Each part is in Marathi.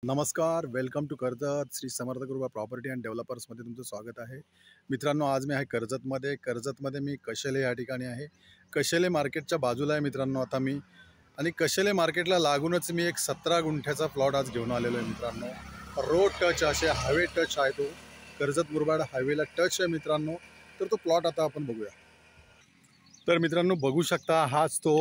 नमस्कार, वेलकम टू कर्जत श्री समर्थ कृपा प्रॉपर्टी अँड डेव्हलपर्समध्ये तुमचं स्वागत आहे. मित्रांनो, आज मी आहे कर्जतमध्ये मी कशेले या ठिकाणी आहे. कशेले मार्केटच्या बाजूला आहे मित्रांनो आता मी, आणि कशेले मार्केटला लागूनच मी एक 17 गुंठ्याचा प्लॉट आज घेऊन आलेलो आहे मित्रांनो. रोड टच असे हायवे टच आहे, तो कर्जत मुरबाड हायवेला टच आहे मित्रांनो. तर तो प्लॉट आता आपण बघूया. तर मित्रांनो, बघू शकता हाच तो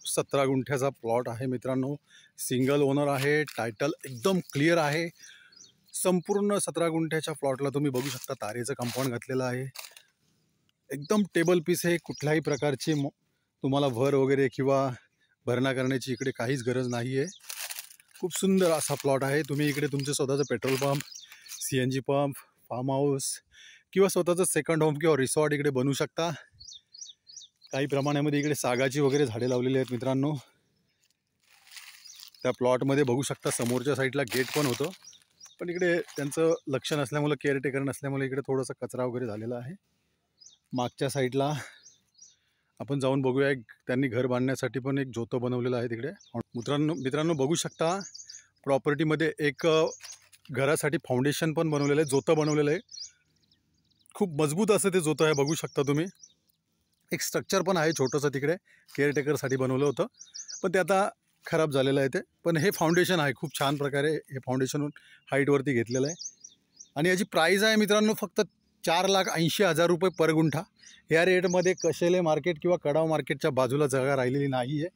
17 गुंठ्याचा प्लॉट आहे मित्रांनो. सिंगल ओनर आहे, टायटल एकदम क्लिअर आहे. संपूर्ण 17 गुंठ्याच्या प्लॉटला तुम्ही बघू शकता तारेचं कंपाऊंड घातलेलं आहे. एकदम टेबल पीस आहे. कुठल्याही प्रकारची तुम्हाला भर वगैरे किंवा भरणा करण्याची इकडे काहीच गरज नाही आहे. खूप सुंदर असा प्लॉट आहे. तुम्ही इकडे तुमचं स्वतःचं petrol pump, CNG pump, farm house किंवा स्वतःचं सेकंड होम किंवा रिसॉर्ट इकडे बनवू शकता. काही प्रमाणामध्ये इकडे सागाची वगैरे झाडे लावलेली आहेत मित्रांनो. त्या प्लॉटमध्ये बघू शकता समोरच्या साईडला गेट पण होतं, पण इकडे त्यांचं लक्ष नसल्यामुळे, केअरटेकर नसल्यामुळे इकडे थोडासा कचरा वगैरे झालेला आहे. मागच्या साईडला आपण जाऊन बघूया. त्यांनी घर बांधण्यासाठी पण एक जोतं बनवलेलं आहे तिकडे. मित्रांनो बघू शकता प्रॉपर्टीमध्ये एक घरासाठी फाउंडेशन पण बनवलेलं आहे, जोतं बनवलेलं आहे. खूप मजबूत असं ते जोतं आहे, बघू शकता तुम्ही. एक स्ट्रक्चर पण आहे छोटंसं तिकडे, केअरटेकरसाठी बनवलं होतं, पण ते आता खराब झालेलं आहे ते. पण हे फाउंडेशन आहे, खूप छान प्रकारे हे फाउंडेशन हाईटवरती घेतलेलं आहे. आणि याची प्राईज आहे मित्रांनो फक्त 4,80,000 रुपये पर गुंठा. या रेटमध्ये कशेले मार्केट किंवा कडाव मार्केटच्या बाजूला जागा राहिलेली नाही आहे.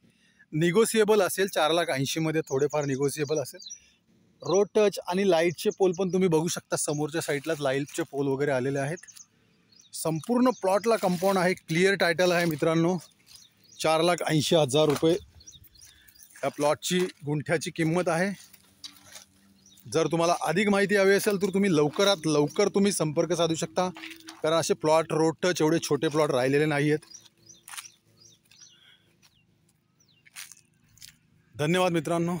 निगोसिएबल असेल, 4,80,000 थोडेफार निगोसिएबल असेल. रोड टच आणि लाईटचे पोल पण तुम्ही बघू शकता. समोरच्या साईडलाच लाईटचे पोल वगैरे आलेले आहेत. संपूर्ण प्लॉटला कंपाऊंड आहे, क्लिअर टायटल आहे मित्रांनो. 4,80,000 रुपये या प्लॉटची गुंठ्याची किंमत आहे. जर तुम्हाला अधिक माहिती हवी असेल तर तुम्ही लवकरात लवकर तुम्ही संपर्क साधू शकता, कारण असे प्लॉट रोड टच एवढे छोटे प्लॉट राहिलेले नाही आहेत. धन्यवाद मित्रांनो.